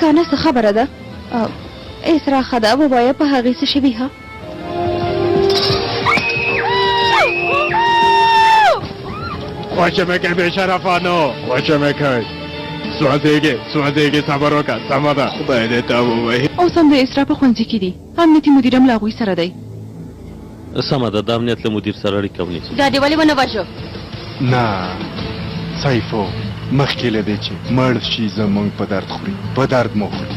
کانه څه خبره ده؟ اسرا ښه ده، ووایه په هغې څه شوي ها؟ خوشه مکن به شرفانو، خوشه مکن. سوازیگی صبر وکړه، سمه ده. خدای دې ته ووایي. اوس هم د اسرا په ښوونځي کې دي، امنیتي مدیر هم له هغوی سره دی. سمه ده، د امنیت له مدیر سره اړیکه ونیسو. دا دې ولې ونه وژو؟ نه سیفو، مخکې له دې چې مړ شي زموږ په درد خوري، په درد مو خوري.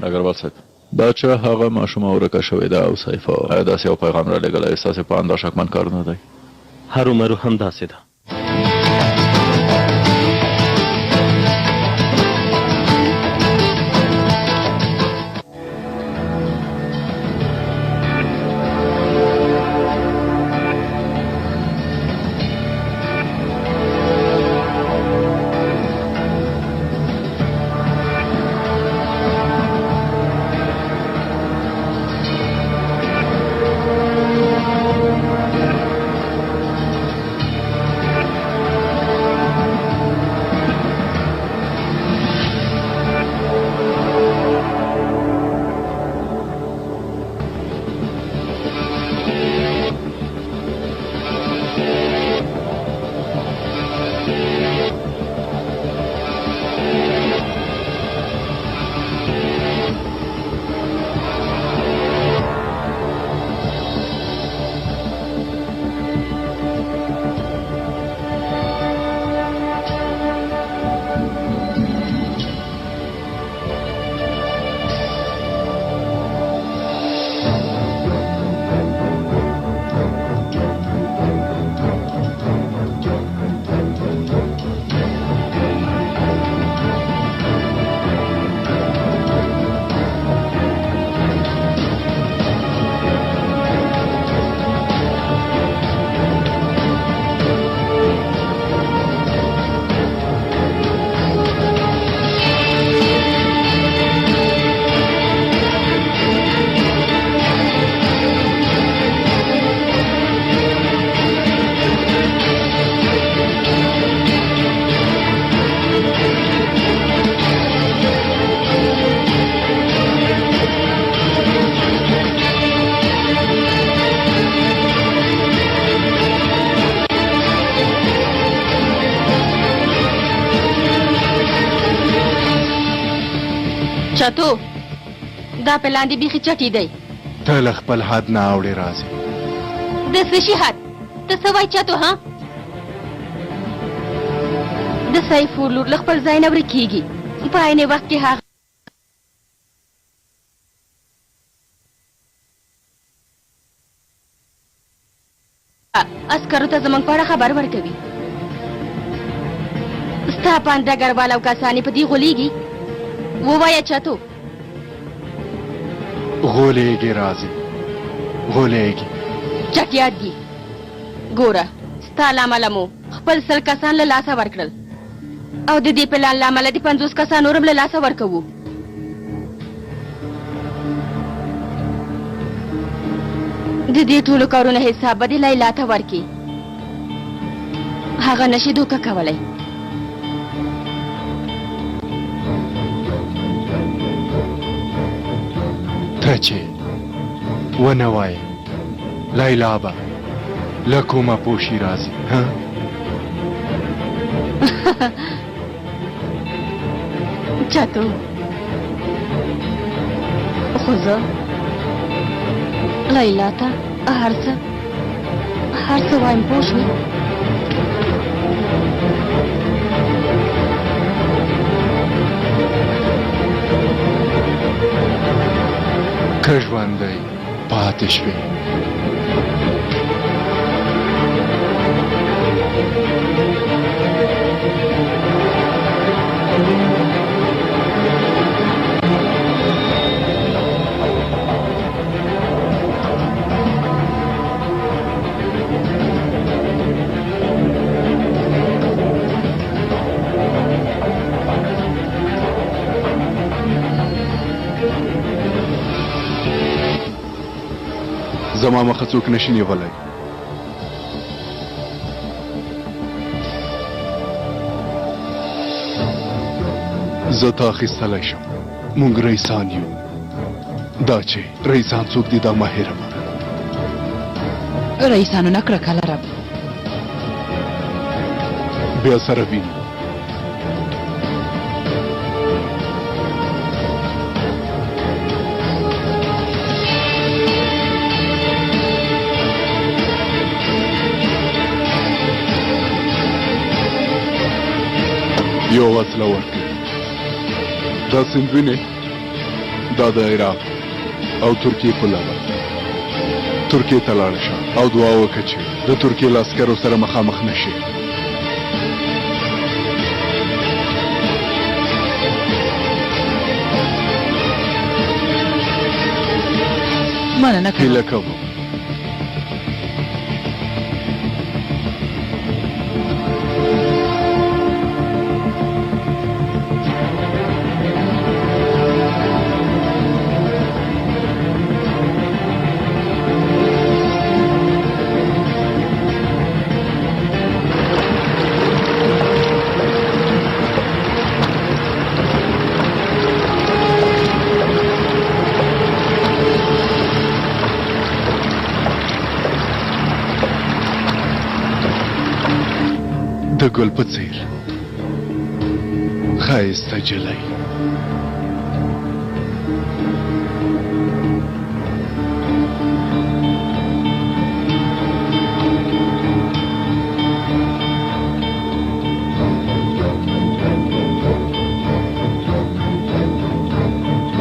ډګروال صاحب، دا چې هغه ماشومه ورکه شوې ده او سیفو داسې یو پیغام رالیږلی، ستاسې په اند دا شکمن کار نه دی؟ هرومرو هم داسې ده. چتو دا پلان دی بیخي چټي دی. ته له خپل حد نه اوړې راځې. د څه شي حد؟ ته څه وایې چتو ها؟ د سیفو لور له خپل ځای نه ورکېږي، په عین وخت کې هغه عسکرو ته زموږ په اړه خبر ورکوي. ستا په اند ډګروال او کسانې په دې غولېږي؟ ووایه چتو. غولېږي راځي، غولېږي. چټیات دي. ګوره ستا له امله مو خپل 100 کسان له لاسه ورکړل او د دې پلان له امله د 50 کسان نور هم له لاسه ورکوو. د دې ټولو کارونو حساب به دې لیلا ته ورکړي، هغه نشي دوکه کولی. ته چې ونه وایې لیلا به له کومه پوشي راځي ها؟ چتو خو زه لیلا ته هر څه وایم، پوه شوې؟ که ژوندی پاتې شوې. زما مخه څوک نشي نیولی. زه تا اخیستلی شم مونږ رئیسان یو دا چې رئیسان څوک دي دا مه هېروه رئیسانو نه کرکه لرم بیا سره وینو یو وسله ورکړي دا سیند وینې دا د عراق او ترکیې پوله ده ترکیې ته لاړ شه او دعا وکړه چې د ترکیې له عسکرو سره مخامخ نه شي مننه کوم هیله کوم د ګل په څیر ښایسته جلۍ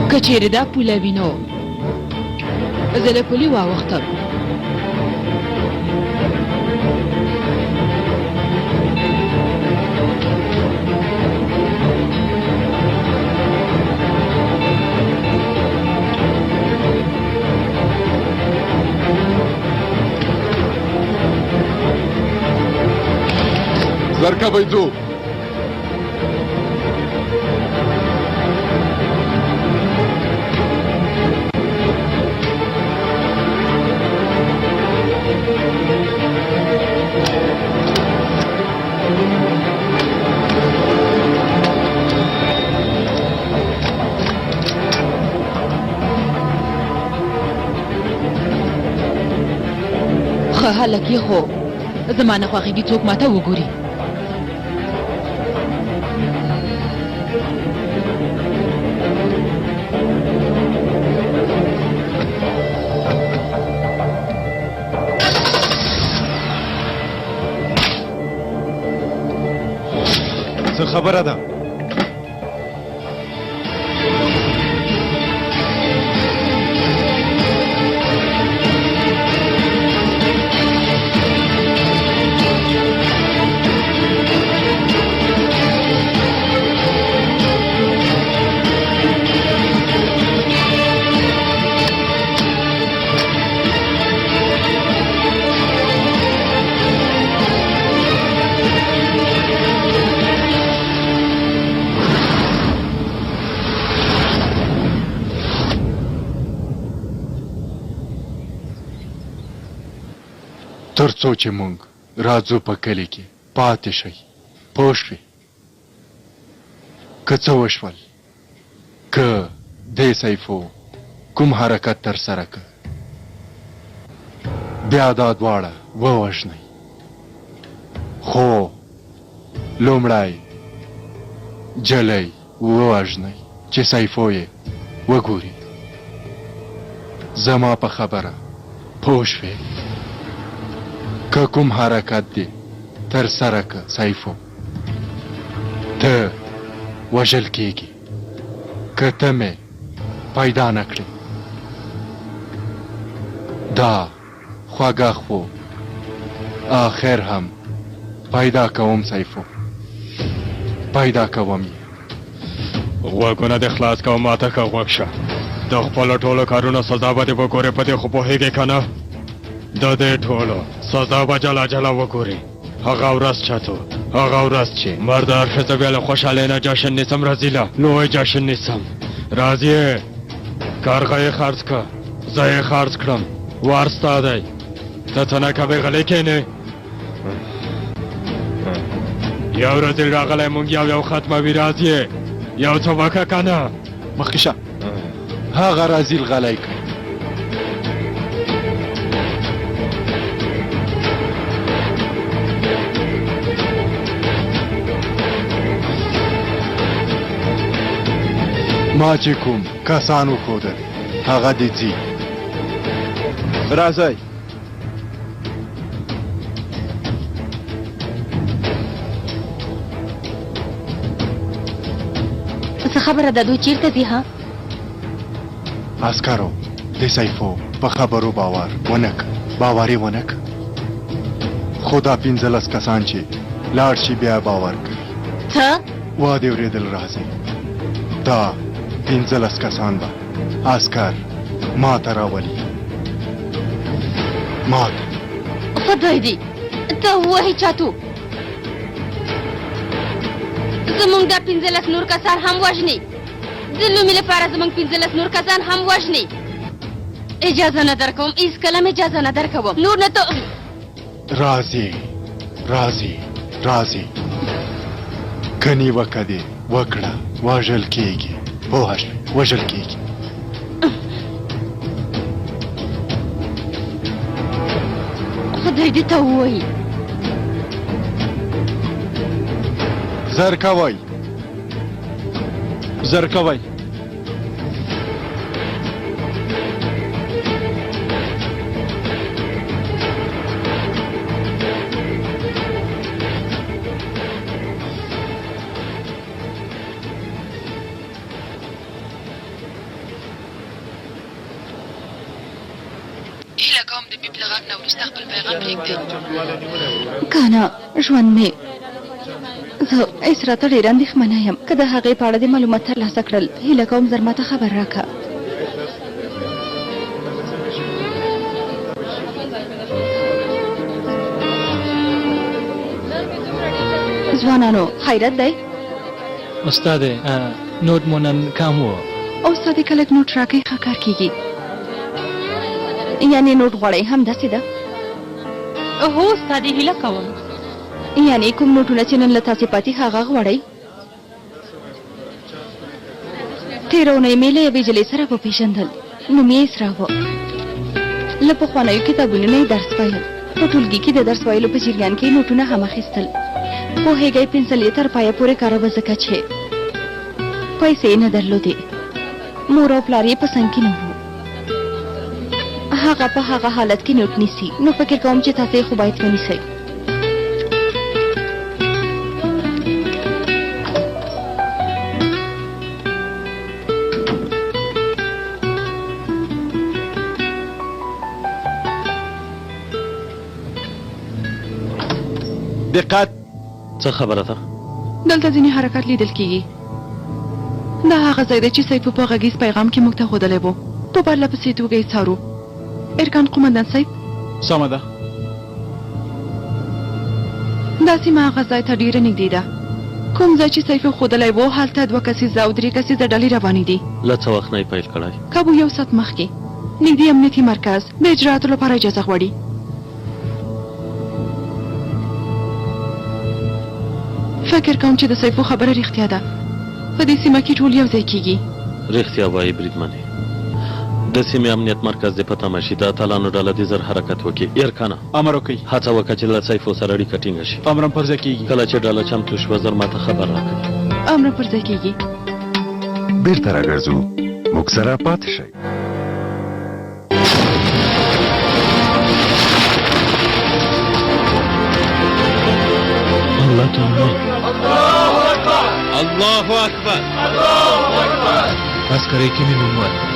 که چیرې دا پوله وینو زه له پولې واوښتم زرکه بایځو ښه هلک یې خو زما نه خوښېږي څوک ماته وګوري څه خبره ده تر څو چې مونږ راځو په کلي کې پاتې شئ پوه شوې که څه وشول که دې سیفو کوم حرکت ترسره که بیا دا دواړه ووژنئ خو لومړی جلۍ ووژنئ چې سیفو یې وګوري زما په خبره پوه شوې که کوم حرکت دی تر سره که سیفو ته وژل کیږي که ته مې پیدا نه کړې دا خوږه خو آخر هم پیدا کوم سیفو پیدا کوم یې غوږونه دې خلاص کوه ماته که غوږ شه د خپلو ټولو کارونو سزا به دې وګورې په دې خو پوهېږې که نه د دې ټولو سزا به جلا جلا وګورې هغه ورځ چتو هغه ورځ چې مردار ښځه بیا له خوشحالۍ نه جشن نیسم راځي نوی جشن نیسم راځي کارغه یې خرڅ که زه یې خرڅ کړم وار ستا دی ته ته نه کوې غلی کښېنې یو ورځ راغلی مونږ یو ختموي راځي یو څه وکه کنه مخکې شه. هغه رازیل غلی کړ. ما چې کوم کسان وښودل هغه دې ځي. راځئ. څه خبره ده دوی چیرته ځي ها؟ عسکرو د سیفو په خبرو باور ونه کړ. باور یې ونه کړ. خو دا 15 کسان چې لاړ شي بیا باور کوي. څه؟ وا دې اورېدل راځي. دا 15 کسان به عسکر ما ته راولي. ما ته. خدای دې ته ووایې چاتو زمونږ دا 15 نور کسان هم وژني. د لومې لپاره زمونږ 15 نور کسان هم وژني. اجازه نه درکوم، هېڅکله مې اجازه نه درکوم. نور نه ته راځي راځي راځي. که نیوکه دې وکړه وژل کېږي. پوه شوې؟ وژل کېږي. خدای دې ته ووایي. زر کوئ. زر کوئ. هیله کوم د بیب له غږ نه وروسته خپل پیغام پرېږدئ. کنه ژوند مې زه ایس راته ډېره اندېښمنه یم. که د هغې په اړه د معلومات ترلاسه کړل هیله کوم زر ماته خبر راکړه. ځوانانو خیرت دی؟ استاد نوټ مو نن کم و. استاد که لږ نوټ راکړئ ښه کار کېږي. یعنې نوټ غواړئ همداسې ده؟ هو استاد هیله کوم. یعنې کوم نوټونه چې نن له تاسې پاتې هغه غواړئ؟ تېره اونۍ مې له یوې جلۍ سره وپېژندل. نوم یې اسرا و. له پخوانیو کتابونو نه یې درس ویل. په ټولګي کې د درس ویلو په جریان کې نوټونه هم اخیستل. پوهېږئ پنسل یې تر پایه پورې کاروه ځکه چې پیسې یې نه درلودې. مور او پلار یې په څنګ کې نه وو. هغه په هغه حالت کې نوټ نیسي. نو فکر کوم چې تاسې خو باید ونیسئ. دقت. څه خبره ده؟ دلته ځینې حرکات لیدل کېږي. دا هغه ځای دی چې سیفو په غږیز پیغام کې موږ ته ښودلی و. په پرله پسې توګه یې څارو. ارکان قومندان صاحب سمه ده. دا سیمه هغه ځای ته ډېره نږدې ده. کوم ځای چې سیفو ښودلی و هلته 2 کسیزه او 3 کسیزه ډلې روانې دي. له څه وخت نه یې پیل کړی؟ کابو 1 ساعت مخکې. نږدې امنیتي مرکز د اجرااتو لپاره اجازه غواړي. فکر کوم چې د سیفو خبره رښتیا ده. په دې سیمه کې ټول یو ځای کېږي. رښتیا وایي بریدمنې. د سیمې امنیت مرکز د پته مشي د اتلانو ډله دې زر حرکت وکړي. ایرکانه امر وکړئ. هڅه وکړه چې له سیفو سره اړیکه ټینګه شي. امر پر ځای کېږي. کله چې ډله چمتو شوه زر ماته خبر راکړي. امر پر ځای کېږي. بیرته راګرځو. موږ سره پاتې شئ. الله تعالی. الله اکبر. عسکری کې مې نوم ورکړ.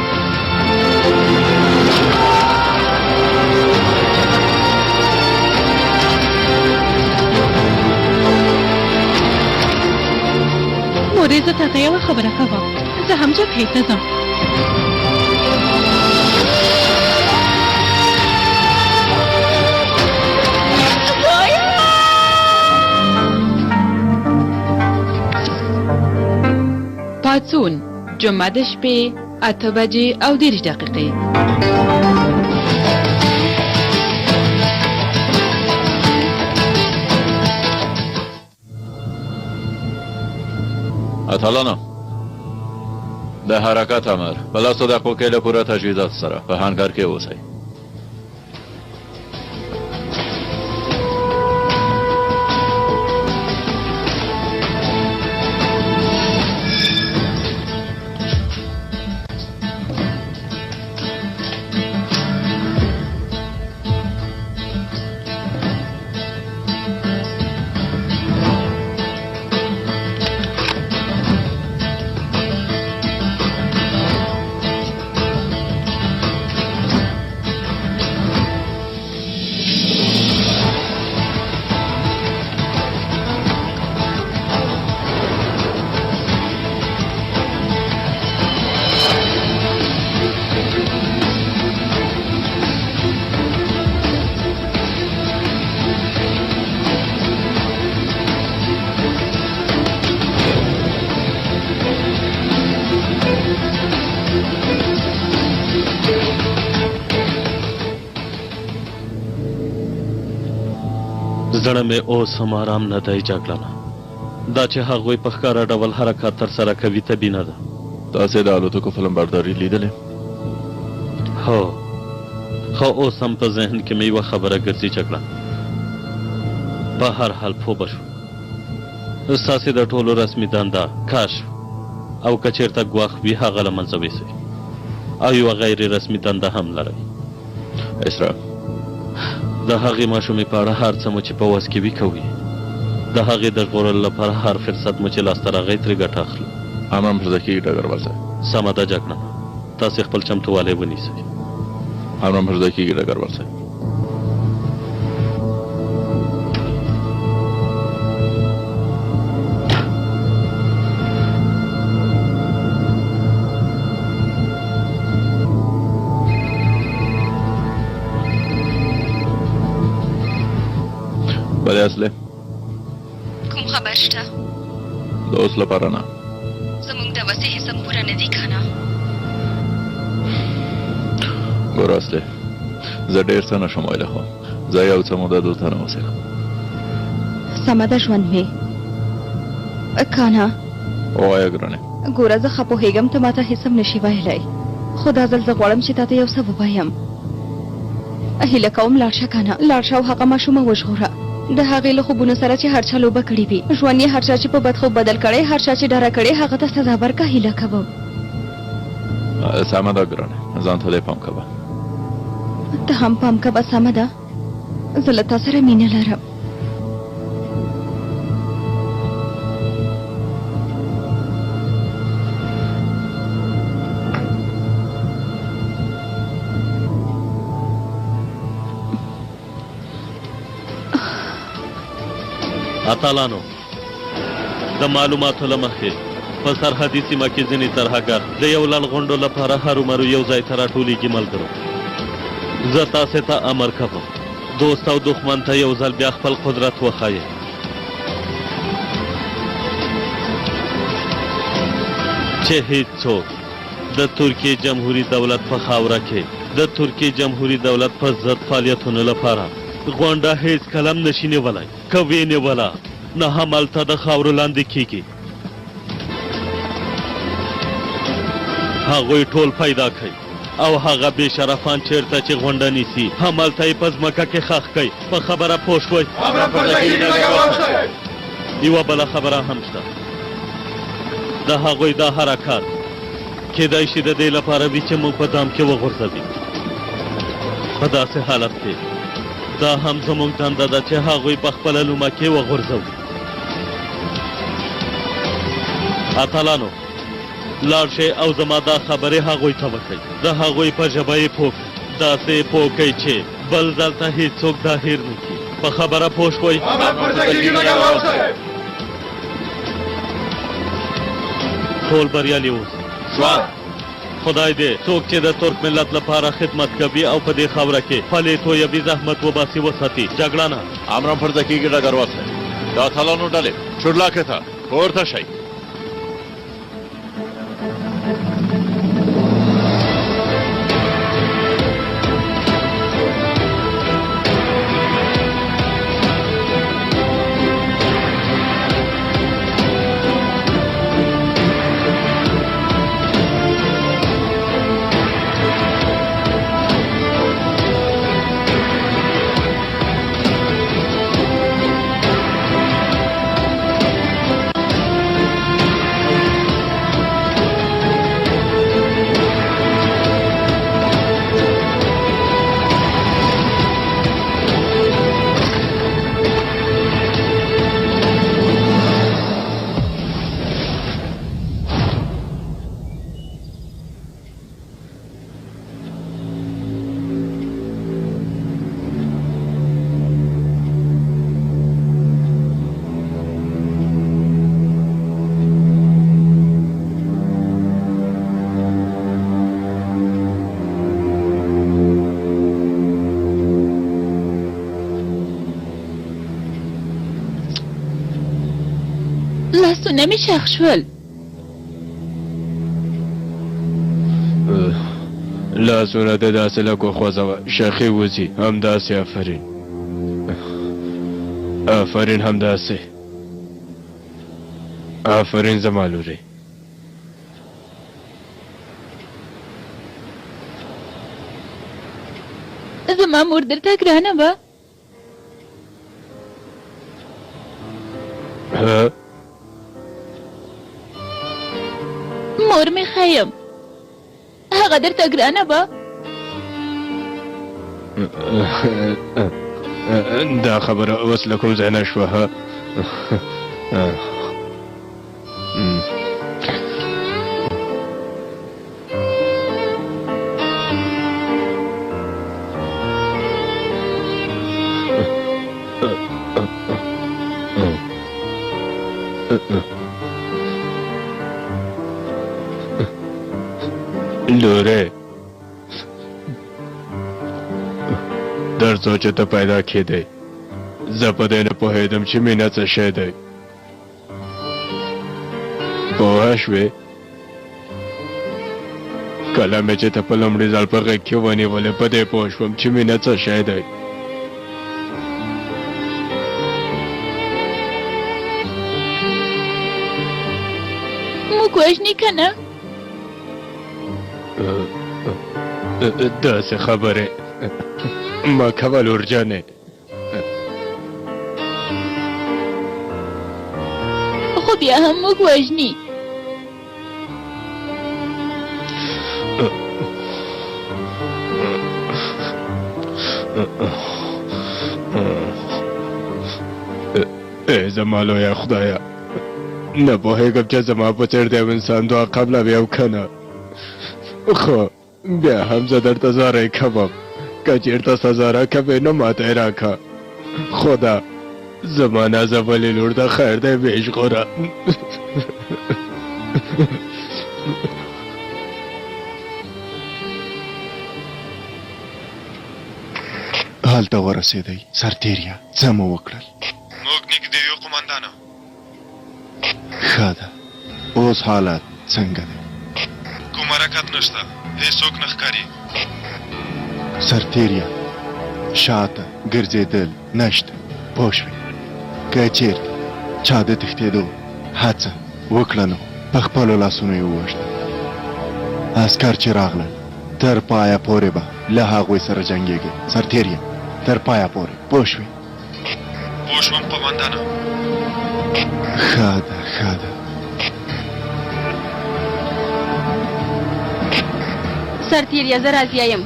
مورې زه تاته یوه خبره کوم. زه هم جبهې ته ځم. پاڅون جمعه د شپې 8 بجې او 10 دقیقې. اتلانو د حرکت امر په لسو دقیقو کې له پوره تجهیزات سره په هنګر کې اوسئ. زړه مې اوس هم آرام نه دی جګړنه. دا چې هغوی په ښکاره ډول حرکات ترسره کوي طبیعي نه ده. تاسې د الوتکو فلم برداري لیدلې؟ هو خو اوس هم په ذهن کې مې یوه خبره ګرځي جګړه. په هر حال پوه به شو ستاسې د ټولو رسمي دنده کشف او که چېرته ګواښ وي هغه له منځه ویسئ او یوه غیر رسمي دنده هم لرئ. اسرا د هغې ماشومې په اړه هر څه مو چې په وس کې وي کوي. د هغې د ژغورلو لپاره هر فرصت مو چې لاسته راغی ترې ګټه اخلو. امر پرځه کېږي ډګروال صاحب. سمه ده جګړه، تاسې خپل چمتووالی ونیسئ. امر پرځه کېږي ډګروال صاحب. بله اصله کوم خبر شته؟ د اوس لپاره نه. زموږ د وسې حساب پوره نه دی که نه؟ ګوره اصله زه ډېر څه نشم ویلی خو زه یو څه موده دلته نه اوسېږم. سمه ده ژوند مې که نه؟ ووایه ګرانې. ګوره زه ښه پوهېږم ته ماته هېڅ هم نشي ویلی، خو دا ځل زه غواړم چې تا ته یو څه ووایم. هیله کوم لاړ شه که نه، لاړ شه او هغه ماشومه وژغوره. د هغې له خوبونو سره چې هر چا لوبه کړې وي، ژوند یې هر چا چې په بدخوب بدل کړی، هر چا چې ډاره کړی هغه ته سزا ورکه. هیله کوم. سمه ده ګرانې، ځان ته دې پام کوه. ته هم پام کوه. سمه ده، زه له تا سره مینه لرم. اتلانو د معلوماتو له مخې په سرحدي سیمه کې ځینې ترهګر د یو لړ غونډو لپاره هرومرو یو ځای ته راټولېږي. ملګرو زه تاسې ته امر کوم دوست او دښمن ته یو ځل بیا خپل قدرت وښایئ. چې هیڅوک د ترکیې جمهوري دولت په خاوره کې د ترکیې جمهوري دولت په ضد فعالیتونو لپاره غونډه هیڅ کلم نشي نیولی. که ویې نیوله نه همالته د خاورو لاندې کیږي. هغوی ټول پیدا کوي او هغه بې شرفان چیرته چې غونډه نیسي همالته یې په ځمکه کې ښخ کوي. په خبره پوه شوئ؟ یوه بله خبره هم شته. د هغوی دا حرکات کیدای شي د دې لپاره وي چې موږ په دام کې وغورځوي. په داسې حالت کې دا هم زموږ دنده ده چې هغوی په خپله لومه کې وغورځوو. اتلانو لاړ شئ او زما دا خبرې هغوی ته وکړئ. د هغوی په ژبه یې پوه کړئ، داسې یې پوه کړئ چې بل ځل ته هېڅوک دا هېر نه کړي. په خبره پوه شوئ؟ ټول بریالي اوسئ. خدای دې څوک چې د ترک ملت لپاره خدمت کوي او په دې خاوره کې پلې تویوي زحمت وباسي وساتي. جګړه نه. امر پرځه کېږي ډګروال صاحب. د اتلانو ډلې چورلاکې ته پورته شئ. لاسونه مې شخ شول. لاسونه د داسې لږ وخوځوه شخې وځي همداسې. آفرین آفرین همداسې. آفرین زما لورې. زما مور درته ګرانه وه؟ مور مې ښه یم. هغه درته ګرانه وه؟ دا خبره اوس له کوم ځای نه شوه. لوره در څو چې ته پیدا کېدی زه په دې نه پوهېدم چې مینه څه شی دی. پوه شوې؟ کله مې چې ته په لومړي ځل په غېږ کې ونیولې په دې پوه شوم چې مینه څه شی دی. موږ وژني که نه؟ داسې خبرې مه کوه لورجانې. خو بیا هم موږ وژني. ای زما لویه خدایه، نه پوهېږم چې زما په څېر د یو انسان دعا قبلوي او که نه. خو بیا هم زه درته زاری کوم، که چېرته سزا راکوې نو ماته یې راکړه. خدا زما نازولې لور د خیر دی ویژغوره. هلته ورسېدی سرتېریه، څه مو وکړل؟ موږ نږدې یو قومندانه. ښه ده، اوس حالت څنګه دی؟ کوم حرکت نشته، هېڅوک نه ښکاري. سرتېریه شاته ګرځېدل نشته، پوه شوې؟ که چېرته چا د تښتېدو هڅه وکړه نو په خپلو لاسونو یې ووژنه. عسکر چې راغلل تر پایه پورې به له هغوی سره جنګېږي. سرتېریه تر پایه پورې، پوه شوې؟ پوه شوم قومندانه. ښه ده ښه ده. سرتېریه زه راضیه یم.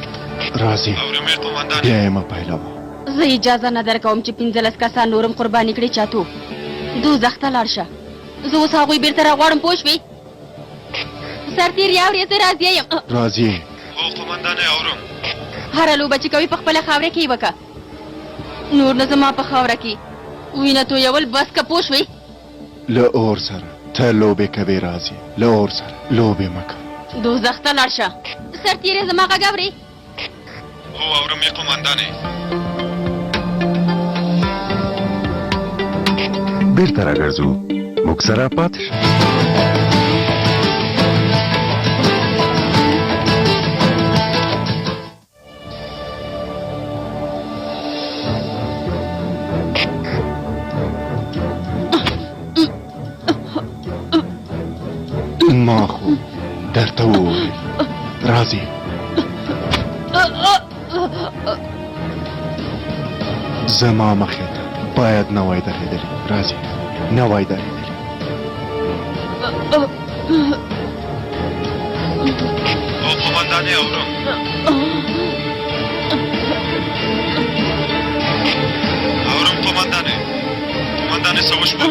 راځي اورمې قومندانه. بیا یې مه پیلوه. زه اجازه نه درکوم چې 15 کسان نورم قرباني کړي چاتو. دوزخ ته لاړ شه. زه اوس هغوی بیرته راغواړم، پوه شوې؟ سرتېریه اورې، زه راضیه یم. راځي. هو قومندانه اورم. هره لوبه چې کوي په خپله خاوره کې یې وکړه، نور نه زما په خاوره کې وینه تویول بس که، پوه شوې؟ له اور سره ته لوبې کوې. راځي له اور سره لوبې مه کوه. دوزخ ته لاړ شه. سرتېری زما غږ اورې؟ هو اورمې قومندانه. بیرته راګرځو، موږ سره پاتې شه. ما خو درته وویل راځي. زما مخې ته باید نه وای درېدلی. راځي نه وای درېدلی. هو قومندانه اورم. اورم قومندانه. قومندانه څه وشول؟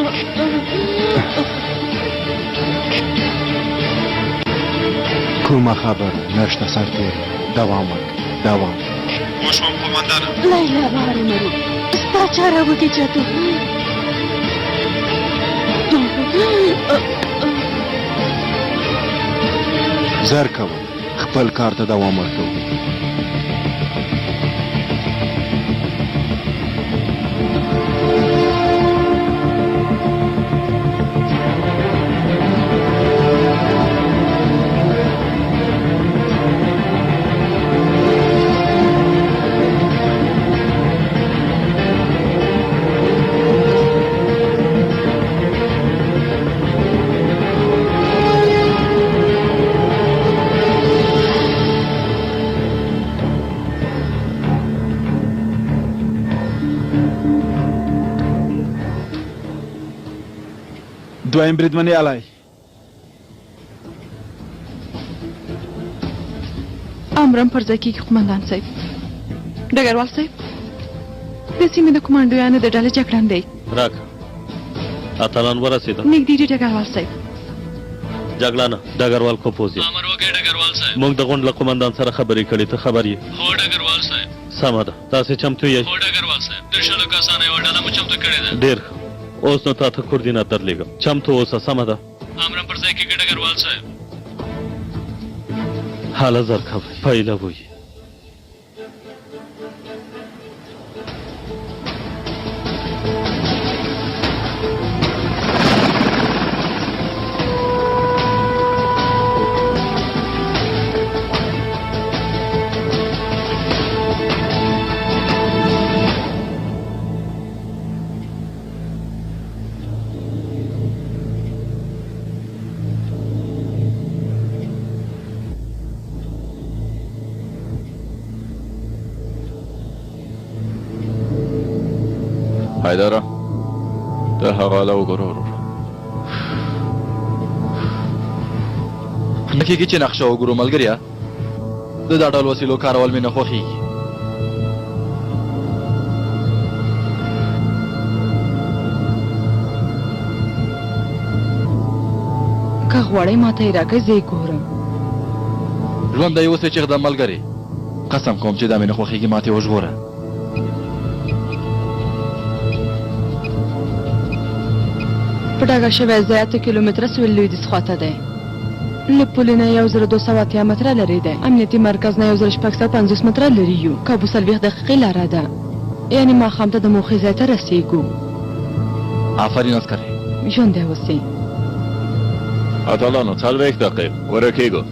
کومه خبره نشته سرتېری، دوام وکړه دوام. پوه شوم قومندانه. لیلا بهارې مرو، ستا چاره وکړې چاتو. زر کوه، خپل کار ته دوام ورکوه. دویم بریدمن یالای امرم پر ځای کېږي قومندان صاحب. ډګروال صاحب د سیمې د کمانډویانو د ډلې جګړن دی. راکه اتلان ورسېده. نږدې دی ډګروال صاحب. جګړانه ډګروال کو پوزي امر وکړئ ډګروال صاحب. موږ د غونډ له قومندان سره خبرې کړې، ته خبر یې؟ هو ډګروال صاحب. سمه ده، تاسې چمتو یې؟ هو ډګروال صاحب، د شلو کسانو یوه ډله مو چمتو کړې ده. ډېر ښه. اوس نو تا ته کوردینات درلېږم، چمتو اوسه. سمه ده، امرم پر ځای کېږي ډګروال صاحب. حالا زر کوئ، پایله وایي. حیدره د هغه آله وګوره ورور. نه کېږي چې نقشه وګورو ملګريه، د دا ډول وسیلو کارول مې نه خوښېږي. که غواړئ ما ته یې راکړئ زه یې ګورم. ژوندی اوسې چې د ملګرې قسم کوم چې دا مې نه خوښېږي، ما ته یې وژغوره. په ډاګه شوی ځای 8 کیلومتره سویل لویدیځ خواته دی. له پولې نه 1280 متره لرې دی. امنیتي مرکز نه 1650 متره لرې یو. کابو 40 دقیقې لاره ده، یعنې ماښام ته د موخې ځای ته رسېږو. آفرین عسکرې. ژوندی اوسئ. اتلانو 40 دقیق ورکېږو.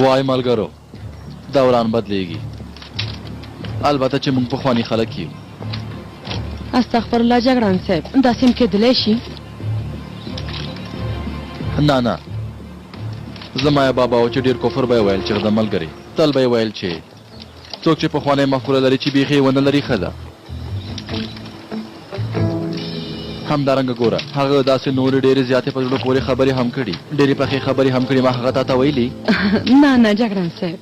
وای ملګرو، دوران بدلیږي. البته چې موږ پخواني خلک یو. استغفرالله جګړن صاحب، داسې هم کېدلی شي. نه نه، زما یې بابا و چې ډېر کفر به یې ویل چې د ملګري، تل به یې ویل چې څوک چې پخوانی مفکوره لري چې بیخي ونه لري ښه ده. همدارنګه ګوره، هغه داسې نورې ډېرې زیاتې په زړه پورې خبرې هم کړي، ډېرې پخې خبرې هم کړي. ما هغه تا ته ویلي؟ نه نه جګړن صاحب.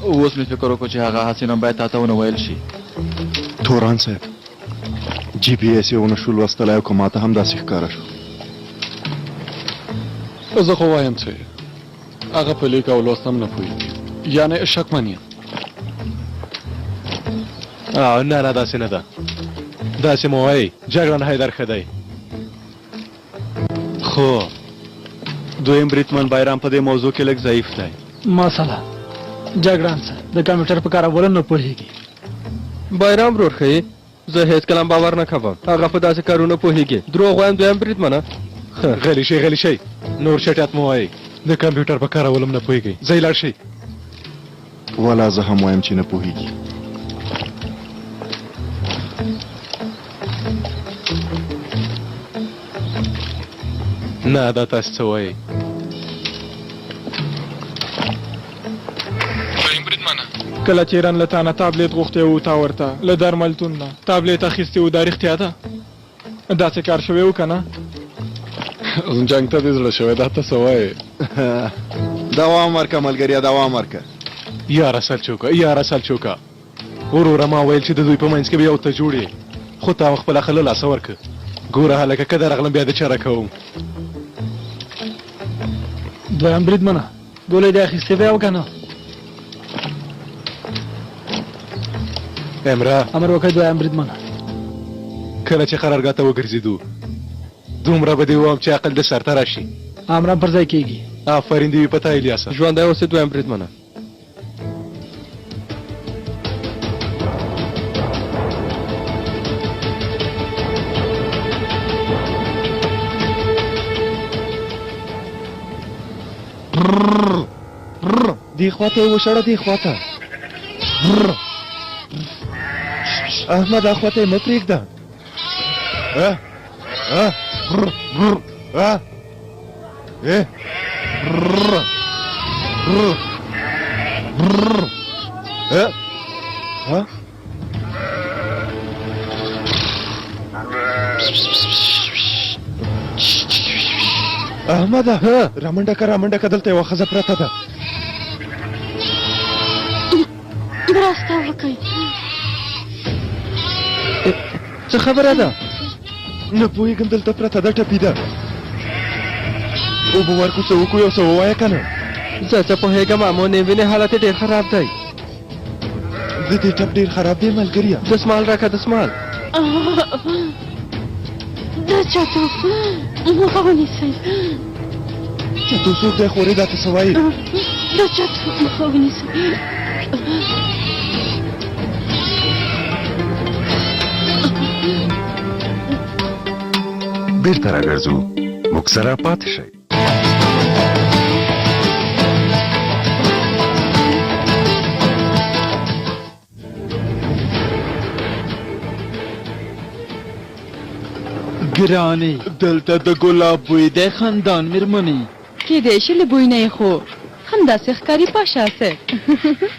اوس مې فکر وکړو چې هغه هسې نن باید تا ته ونه ویل شي. توران صاحب، جی پی ایس یې ونه شو لوستلی او که ما ته هم داسې ښکاره شو. زه خو وایم چې هغه په لیک او لوست هم نه پوهېږي، یعنې شکمن یم. نه نه، داسې نه ده. داسې مو وایي جګړن حیدر ښه دی. خو دویم بریدمن بایرام په دې موضوع کې لږ ضعیف دی. مسله جګړن صاحب د کمپیوټر په کارولو نه پوهېږي. بایرام ورور ښه، زه هیڅ کلام باور نه کوم هغه په داسې کارونه پوهېږي. دروغ وایم دویم بریدمنه. غلی شئ غلی شئ، نور چټیات مو وایي. د کمپیوټر په کارولو هم نه پوهېږئ. ځئ لاړ شئ. والا زه هم وایم چې نه پوهېږي. نه دا تاسو څه وایي؟ کله چې ایران له تا نه تابلیت غوښتی و، تا ورته له درملتون نه تابلیت اخیستې و، دا رښتیا ده؟ داسې کار شوی و که نه؟ جنګ ته دې زړه شوی، دا ته څه وایې؟ دوام ورکه ملګریا، دوام ورکه. یاره سلچوکه، یاره سلچوکه، وروره ما ویل چې د دوی په منځ کې به یو ته جوړ یې، خو تا خپله ښه له لاسه ورکه. ګوره هلکه که درغلم بیا د چاره کوم. دویم بریدمنه ګولۍ دې اخیستې وی او که نه؟ امره امر وکړئ دویم بریدمنه. کله چې قرارګاه ته وګرځېدو دومره به دې ووایم چې عقل د سر ته راشي. امرم پر ځای کېږي. آفرین دې وي په تا الیاسه. ژوندی اوسې دویم بریدمنه. دی خواته یې وشړه دی خواته احمد اخواته یې مه پرېږده احمده رامنډه که رامنډه که دلته یوه ښځه پرته ده مرسته وکړئ څه خبره ده نه پوهېږم دلته پرته ده ټپي ده اوبه ورکو څه وکړو یو څه ووایه که نه زه څه پوهېږم امو نیمې حالت یې ډېر خراب دی د دې ټپ ډېر خراب دی ملګریه دسمال راکړه دسمال دا چاته مخه ونیسئ چتو څوک دی خورې دا ته څه وایي دا چاته مخه ونیسئ بیرته راګرځو موږ سره پاتې شئ ګرانې دلته د ګلاب بوی دی خندان مېرمنې کیدای شي له بوی نه یې خو همداسې ښکاري پاشا صاحب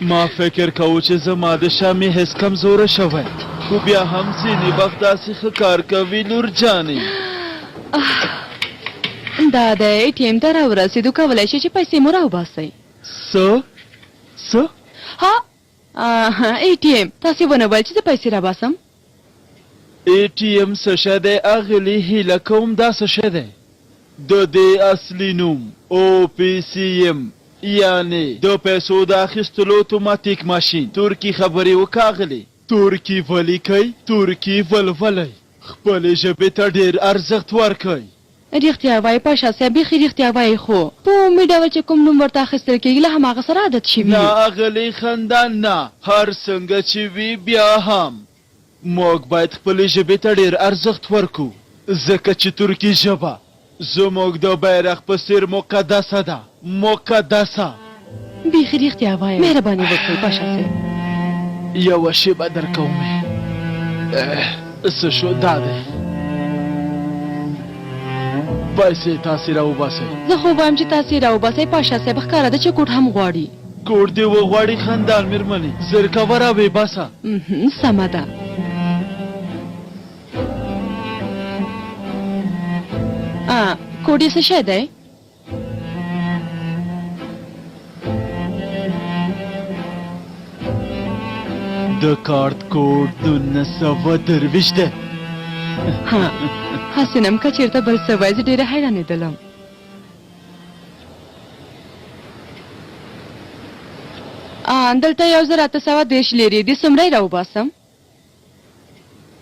ما فکر کوو چې زما د شامې حس کمزوره شوی خو بیا هم ځینې وخت داسې ښه کار کوي لور جانې دا د ای ټي ایم ته راورسېدو کولی شي چې پیسې مو راوباسئ څه ها ای ټي ایم تاسې ونه ویل چې زه پیسې راباسم ای ټي ایم څه شی دی اغلې هیله کوم دا څه شی دی د دې اصلي نوم او پی سی ایم یعنې د پیسو د اخیستلو اتوماتیک ماشین ترکي خبرې وکاغلې ترکي ولیکئ ترکي ولولئ خپلې ژبې ته ډېر ارزښت ورکئ رښتیا وایي پاشا صاحب بیخي رښتیا وایي خو په عمومي ډول چې کوم نوم ورته اخیستل کېږي له هماغه سره عادت شوي نه اغلې خندان نه هر څنګه چې وي بیا هم موږ باید خپلې ژبې ته ډېر ارزښت ورکو ځکه چې ترکي ژبه زموږ د بیرغ په څېر مقدسه ده مقدسه بیخي رښتیا وایي مهرباني وکړئ پاشا صاحب یوه شیبه درکومې څه شو دا دی پیسې تاسې راوباسئ زه خو وایم چې تاسې راوباسئ پاشا صاحب ښکاره ده چې کوټ هم غواړي کوټ دې وغواړي خندان مېرمنې زر کوه راوې باسه سمه ده کوډ یې څه شی دی د کارت کوډ 1923 دی هسې نم که چېرته بل څه وایي زه ډېره حیرانېدلم دلته 1830 لیرې دي څومره یې راوباسم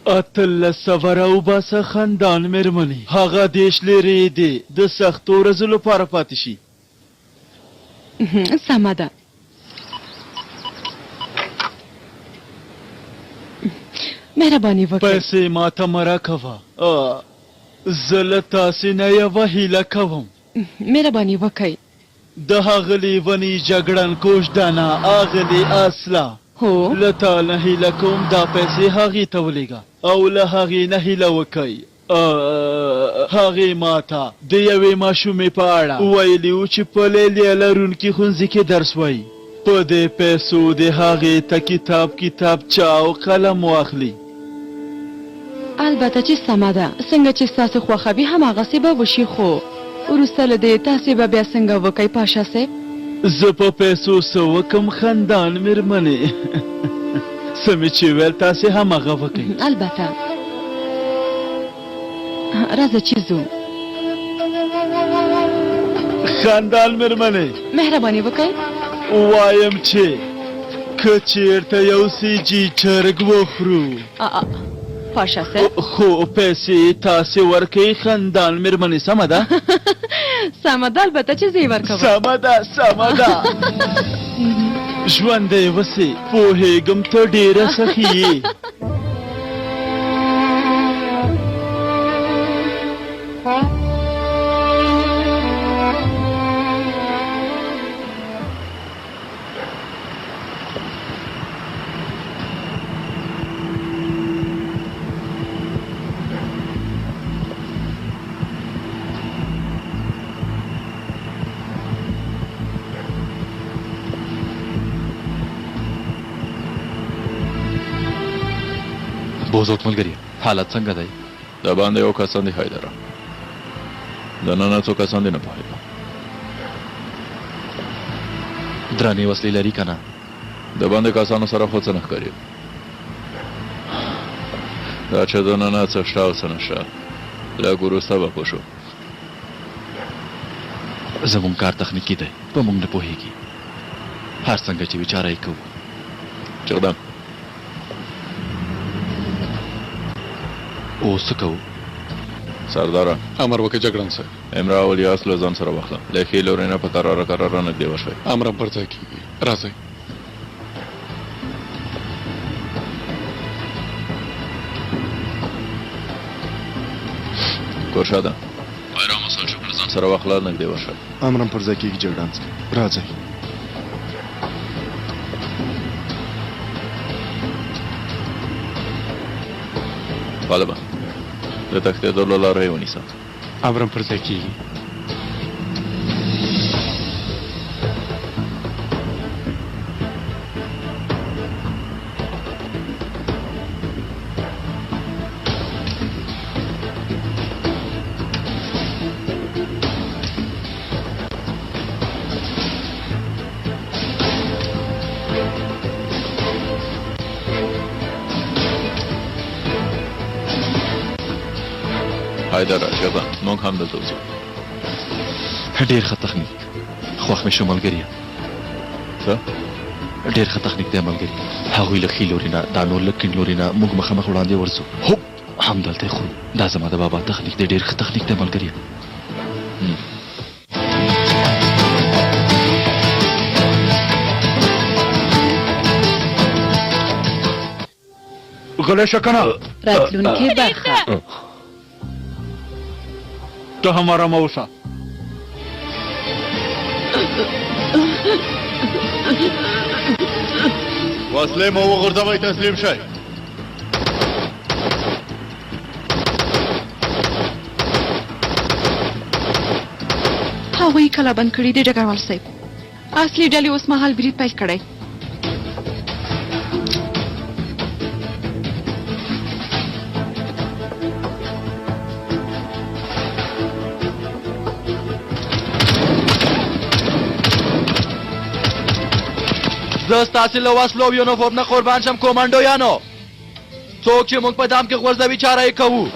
1800 راوباسه خندان مېرمنې هغه 10 لیرې دی د سختو ورځو لپاره پاتې شي سمه ده مهرباني وکړئ پیسې ماته مه راکوه زه له تاسې نه یوه هیله کوم مهرباني وکړئ د هغلې ونې جګړن کوژدانه اغلې اصله هو له تا نه هیله کوم دا پیسې هغې ته ولېږه او له هغې نه هیله وکئ هغې ماته د یوې ماشومې په اړه ویلي و چې په لیلیه لرونکي ښوونځي کې درس وایي په دې پیسو د هغې ته کتابچه او قلم واخلي البته چې سمه ده څنګه چې ستاسې خوښوي هماغسې به وشي خو وروسته له دې تاسې به بیا څنګه وکئ پاشا صاحب زه په پیسو څه وکم خندان مېرمنې څه مې چې ویل تاسې هماغه وکئ البته راځه چې ځو خندان مېرمنې مهرباني وکئ وایم چې که چېرته یو سیجي چرګ وخورو پاشا صاحب خو پیسې تاسې ورکئ خندان مېرمنې سمه ده سمه ده البته چې زه یې ورکوم سمه ده ژوندی وسې پوهېږم ته ډېره سخي یې بوزوک ملګری حالت څنګه دی؟ د باندې یو کسان دی حیدره د ننه څو کسان دی نه پوهېږم درنې وسلې لري که نه؟ د باندې کسانو سره خو څه نه ښکاري دا چې د ننه څه شته او څه نشته لږ وروسته به پوه شو زمونږ کار تخنیکي دی په موږ نه پوهېږي هر څنګه چې وچاره یې کوو چغدم اوس څه کوو؟ سرداره امر وکړه جګړن صاحب امرا الیاس له ځان سره واخله له ښې لورې نه په قراره نږدې وشئ امر پر ځای کېږي راځئ کورشاده بایرام سلجوق له ځان سره واخله نږدې وشئ امرم پر ځای کېږي جګړن صاحب راځئ غالبا د تښتېدو له لارې یې ونیسه امرم پر ځای کېږي حیدره چغدن موږ هم دلته وځو ډېر ښه تخنیک خوښ مې شو ملګریه څه ډېر ښه تخنیک دی ملګري هغوی له ښي لوري نه دا نور له کیڼ لوري نه موږ مخامخ وړاندې ورځو هوپ همدلته یې خورو دا زما د بابا تخنیک دی ډېر ښه تخنیک دی ملګریه غلی شه کنه راتلونکې برخه ته هم آرامه اوسه وسلې مو وغورځوئ تسلیم شئ هغوی کلا بند کړي دي ډګروال صاحب اصلي ډلې اوس مهال برید پیل کړی زه ستاسې له وسلو او یونیفورم نه قربان شم کومنډویانو څوک چې موږ په دام کې غورځوي چاره یې کوو